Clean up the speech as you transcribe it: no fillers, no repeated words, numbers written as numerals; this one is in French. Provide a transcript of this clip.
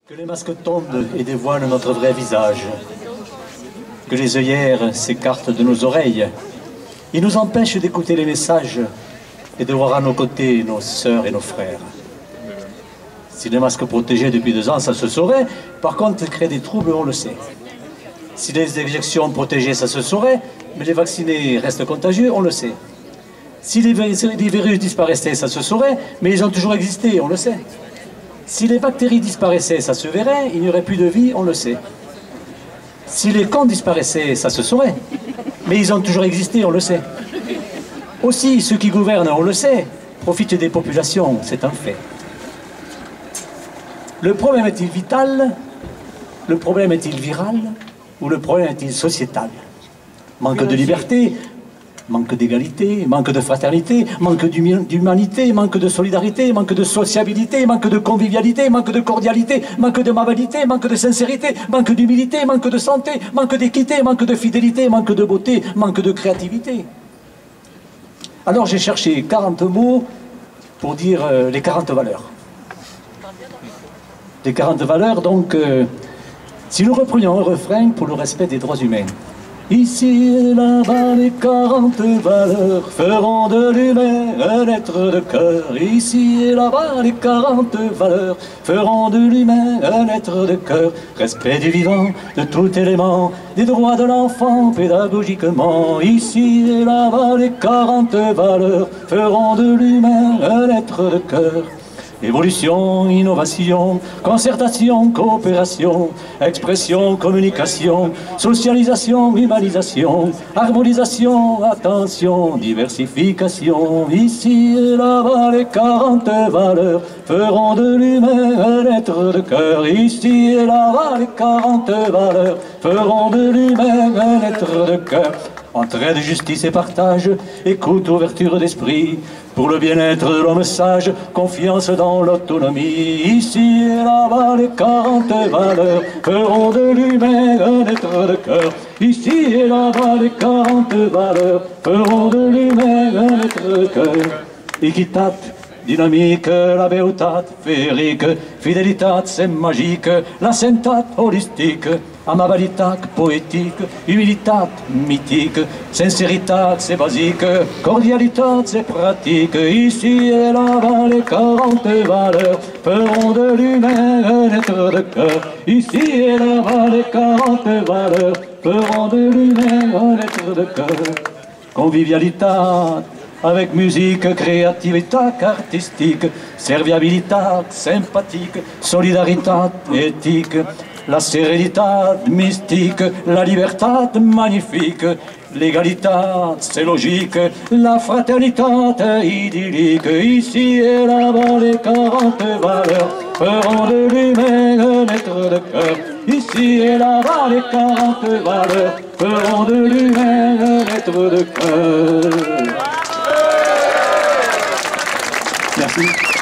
Que les masques tombent et dévoilent notre vrai visage. Que les œillères s'écartent de nos oreilles. Ils nous empêchent d'écouter les messages et de voir à nos côtés nos sœurs et nos frères. Si les masques protégés depuis 2 ans, ça se saurait. Par contre, créer des troubles, on le sait. Si les injections protégées, ça se saurait. Mais les vaccinés restent contagieux, on le sait. Si les virus disparaissaient, ça se saurait. Mais ils ont toujours existé, on le sait. Si les bactéries disparaissaient, ça se verrait, il n'y aurait plus de vie, on le sait. Si les cons disparaissaient, ça se saurait. Mais ils ont toujours existé, on le sait. Aussi, ceux qui gouvernent, on le sait, profitent des populations, c'est un fait. Le problème est-il vital? Le problème est-il viral? Ou le problème est-il sociétal? Manque de liberté, manque d'égalité, manque de fraternité, manque d'humanité, manque de solidarité, manque de sociabilité, manque de convivialité, manque de cordialité, manque d'amabilité, manque de sincérité, manque d'humilité, manque de santé, manque d'équité, manque de fidélité, manque de beauté, manque de créativité. Alors j'ai cherché 40 mots pour dire les 40 valeurs. Les 40 valeurs, donc, si nous reprenions un refrain pour le respect des droits humains. Ici et là-bas, les 40 valeurs feront de l'humain un être de cœur. Ici et là-bas, les 40 valeurs feront de l'humain un être de cœur. Respect du vivant, de tout élément, des droits de l'enfant pédagogiquement. Ici et là-bas, les 40 valeurs feront de l'humain un être de cœur. Évolution, innovation, concertation, coopération, expression, communication, socialisation, humanisation, harmonisation, attention, diversification. Ici et là-bas, les 40 valeurs feront de l'humain un être de cœur. Ici et là-bas, les 40 valeurs feront de l'humain un être de cœur. Entraide, justice et partage, écoute, ouverture d'esprit, pour le bien-être de l'homme sage, confiance dans l'autonomie. Ici et là-bas, les 40 valeurs feront de l'humain un être de cœur. Ici et là-bas, les 40 valeurs feront de l'humain un être de cœur. Équitate, dynamique, la beautate, féerique, fidélitate, c'est magique, la saintate, holistique, amabilitate, poétique, humilitate, mythique, sincéritate, c'est basique, cordialitate, c'est pratique. Ici et là-bas, les 40 valeurs feront de l'humain un être de cœur. Ici et là-bas, les 40 valeurs feront de l'humain un être de cœur. Convivialitate, avec musique, créativité artistique, serviabilité, sympathique, solidarité, éthique, la sérénité mystique, la liberté magnifique, l'égalité, c'est logique, la fraternité idyllique. Ici et là-bas, les 40 valeurs feront de l'humain un être de cœur. Ici et là-bas, les 40 valeurs feront de l'humain un être de cœur. Merci.